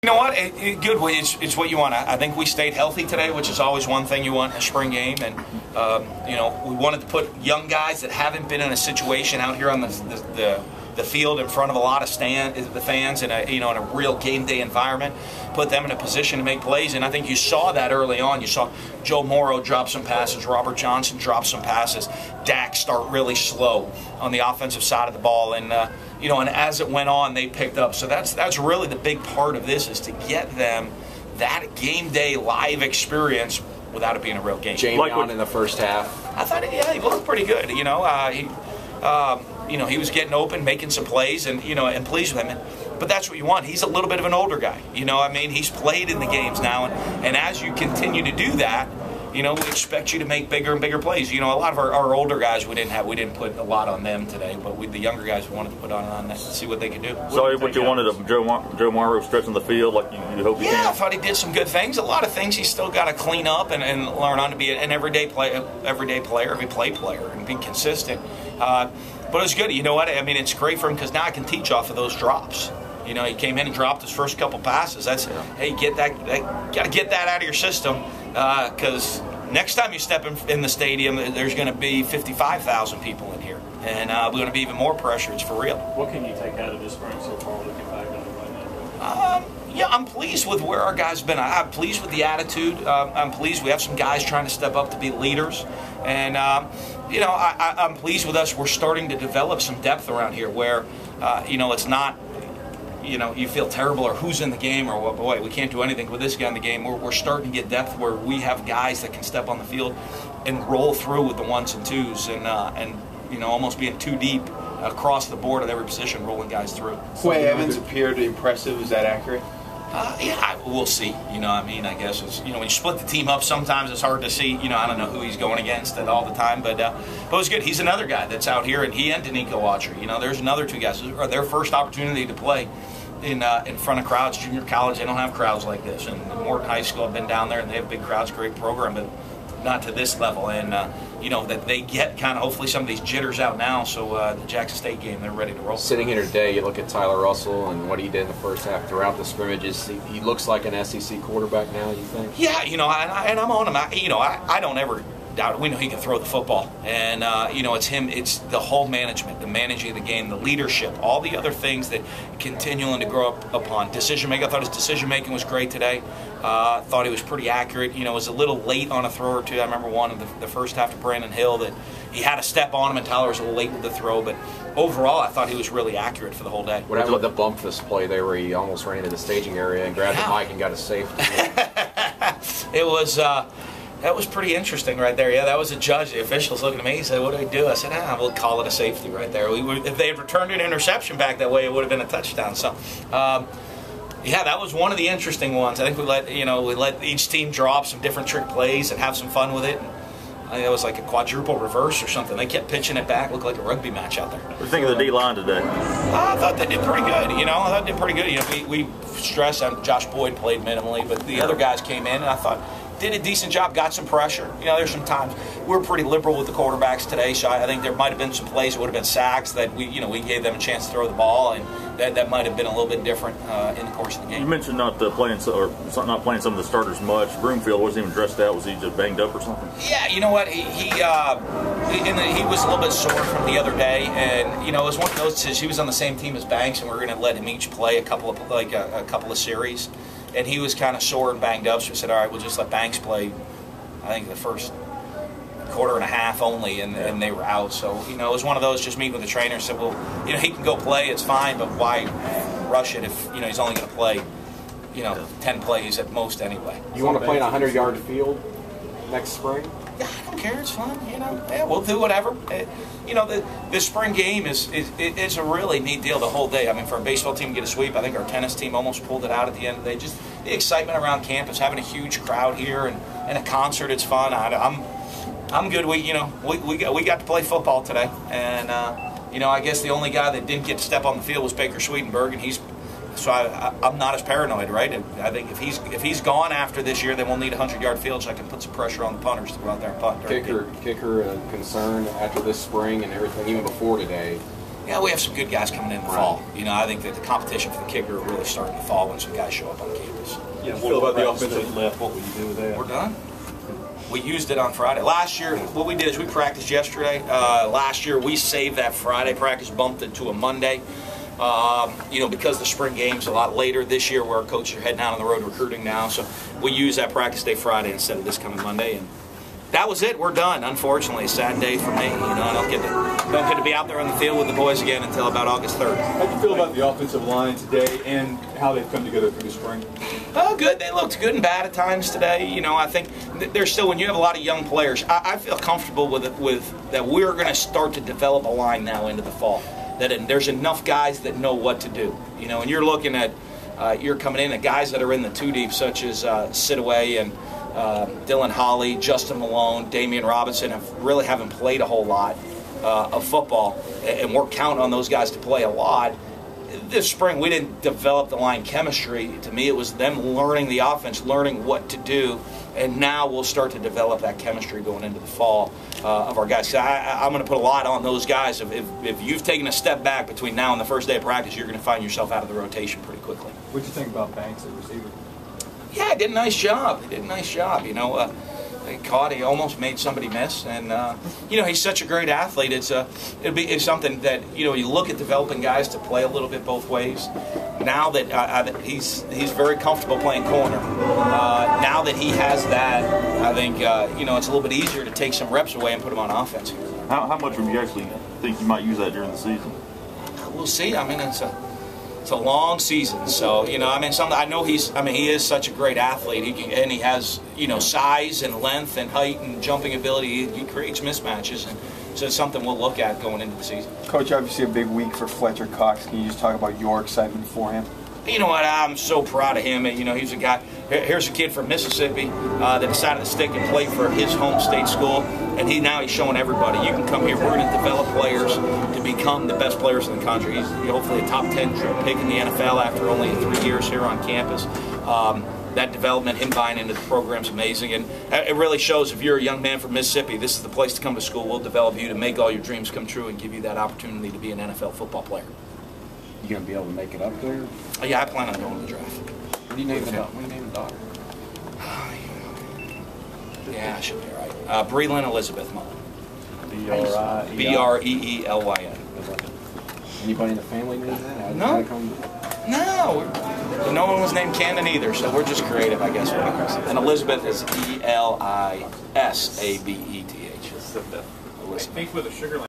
You know what? Good. It's what you want. I think we stayed healthy today, which is always one thing you want in a spring game. And you know, we wanted to put young guys that haven't been in a situation out here on the field in front of a lot of the fans in a, you know, in a real game day environment, put them in a position to make plays. And I think you saw that early on. You saw Joe Morrow drop some passes, Robert Johnson drop some passes, Dak start really slow on the offensive side of the ball, and you know, and as it went on, they picked up. So that's really the big part of this, is to get them that game day live experience without it being a real game. Jamie on in the first half. I thought, yeah, he looked pretty good. You know, you know, he was getting open, making some plays, and you know, and pleased with him. But that's what you want. He's a little bit of an older guy. You know, I mean, he's played in the games now, and as you continue to do that, you know, we expect you to make bigger and bigger plays. You know, a lot of our older guys we didn't put a lot on them today, but the younger guys we wanted to put on that to see what they could do. So what you wanted of Joe Morrow stretching the field like you hope he can? Yeah, I thought he did some good things. A lot of things he's still got to clean up and learn on to be an everyday player, every play player, and be consistent. But it was good. You know what? I mean, it's great for him because now I can teach off of those drops. You know, he came in and dropped his first couple passes. That's, hey, got to get that out of your system, because next time you step in the stadium, there's going to be 55,000 people in here, and we're going to be even more pressure. It's for real. What can you take out of this spring so far, looking back on it right now? Yeah, I'm pleased with where our guys have been. I'm pleased with the attitude. I'm pleased we have some guys trying to step up to be leaders, and you know, I'm pleased with us. We're starting to develop some depth around here where you know, it's not, you know, you feel terrible or who's in the game or, well, boy, we can't do anything with this guy in the game. We're starting to get depth where we have guys that can step on the field and roll through with the ones and twos, and you know, almost being too deep across the board at every position, rolling guys through. Quay Evans appeared impressive. Is that accurate? Yeah, we'll see. You know, I mean, I guess it's, you know, when you split the team up, sometimes it's hard to see. You know, I don't know who he's going against all the time, but it was good. He's another guy that's out here, and he and Danico Watcher. You know, there's another two guys. Their first opportunity to play in front of crowds. Junior college, they don't have crowds like this. And Morton High School, I've been down there, and they have big crowds, great program, but not to this level. And you know, that they get kind of hopefully some of these jitters out now, so the Jackson State game, they're ready to roll. Sitting here today, you look at Tyler Russell and what he did in the first half throughout the scrimmages. He looks like an SEC quarterback now, you think? Yeah, you know, and I'm on him. You know, I don't ever doubt it. We know he can throw the football, and you know, it's him. It's the whole management, the managing of the game, the leadership, all the other things that continuing to grow up upon. Decision making. I thought his decision making was great today. Thought he was pretty accurate. You know, was a little late on a throw or two. I remember one in the first half to Brandon Hill that he had a step on him, and Tyler was a little late with the throw. But overall, I thought he was really accurate for the whole day. What happened with the bump this play there, where he almost ran into the staging area and grabbed the mic and got a safety? It was. That was pretty interesting right there. Yeah, that was a judge. The official's looking at me. He said, "What do we do?" I said, "We'll call it a safety right there." If they had returned an interception back that way, it would have been a touchdown. So, yeah, that was one of the interesting ones. I think we let each team draw up some different trick plays and have some fun with it. And I think it was like a quadruple reverse or something. They kept pitching it back. Looked like a rugby match out there. What do you think of the D-line today? I thought they did pretty good. You know, I thought they did pretty good. You know, we stressed on Josh Boyd played minimally, but the other guys came in, and I thought did a decent job, got some pressure. You know, there's some times we're pretty liberal with the quarterbacks today, so I think there might have been some plays that would have been sacks that we gave them a chance to throw the ball, and that might have been a little bit different in the course of the game. You mentioned not playing some of the starters much. Broomfield wasn't even dressed out. Was he just banged up or something? Yeah, you know what? He was a little bit sore from the other day, and you know, it was one of those. He was on the same team as Banks, and we were going to let him each play a couple of series. And he was kind of sore and banged up, so we said, all right, we'll just let Banks play, I think, the first quarter and a half only, and they were out. So, you know, it was one of those, just meeting with the trainer, said, well, you know, he can go play, it's fine, but why rush it if, you know, he's only going to play, you know, 10 plays at most anyway. You want to play in a 100-yard field next spring? Yeah, I don't care. It's fun. You know, yeah, we'll do whatever. You know, the spring game is a really neat deal the whole day. I mean, for a baseball team to get a sweep, I think our tennis team almost pulled it out at the end of the day. Just the excitement around campus, having a huge crowd here, and a concert. It's fun. I'm good. We got to play football today, and you know, I guess the only guy that didn't get to step on the field was Baker Swedenberg, and so I'm not as paranoid, right? I think if he's gone after this year, then we'll need a 100-yard field, so I can put some pressure on the punters to go out there and punt. Kicker concern after this spring and everything, even before today. Yeah, we have some good guys coming in the fall. You know, I think that the competition for the kicker are really starting to fall when some guys show up on campus. Yeah, Feel about the offensive that left. What would you do with that? We're done. We used it on Friday. Last year, what we did is we practiced yesterday. Last year, we saved that Friday practice, bumped it to a Monday. You know, because the spring game's a lot later this year, where our coaches are heading out on the road recruiting now. So we use that practice day Friday instead of this coming Monday. And that was it. We're done. Unfortunately, a sad day for me. You know, I don't get to be out there on the field with the boys again until about August 3rd. How do you feel about the offensive line today and how they've come together through the spring? Oh, good. They looked good and bad at times today. You know, I think there's still, when you have a lot of young players, I feel comfortable with that we're going to start to develop a line now into the fall. That there's enough guys that know what to do. You know, and you're looking at, you're coming in at guys that are in the two deep, such as Sidaway and Dylan Holly, Justin Malone, Damian Robinson really haven't played a whole lot of football, and we're counting on those guys to play a lot. This spring, we didn't develop the line chemistry. To me, it was them learning the offense, learning what to do, and now we'll start to develop that chemistry going into the fall of our guys. So I'm going to put a lot on those guys. If you've taken a step back between now and the first day of practice, you're going to find yourself out of the rotation pretty quickly. What do you think about Banks at receiver? Yeah, he did a nice job. He did a nice job. You know, he almost made somebody miss, and you know, he's such a great athlete. It's something that, you know, you look at developing guys to play a little bit both ways. Now that he's very comfortable playing corner. Now that he has that, I think you know, it's a little bit easier to take some reps away and put him on offense. How much would you actually think you might use that during the season? We'll see. I mean, it's a long season, so, you know, I mean, I know he is such a great athlete. And he has, you know, size and length and height and jumping ability. He creates mismatches, and so it's something we'll look at going into the season. Coach, obviously a big week for Fletcher Cox. Can you just talk about your excitement for him? You know what? I'm so proud of him. You know, he's a guy. Here's a kid from Mississippi that decided to stick and play for his home state school, and he's showing everybody, you can come here. We're going to develop players to become the best players in the country. He's hopefully a top 10 pick in the NFL after only 3 years here on campus. That development, him buying into the program is amazing, and it really shows if you're a young man from Mississippi, this is the place to come to school. We'll develop you to make all your dreams come true and give you that opportunity to be an NFL football player. You gonna be able to make it up there? Yeah, I plan on going to the draft. What do you name the daughter? Yeah, I should be right. Breelyn Elizabeth Mullen. B-R-I-E-L. B-R-E-E-L-Y-N. Anybody in the family named that? No. No one was named Cannon either, so we're just creative, I guess. And Elizabeth is E-L-I-S-A-B-E-T-H. I think with a sugar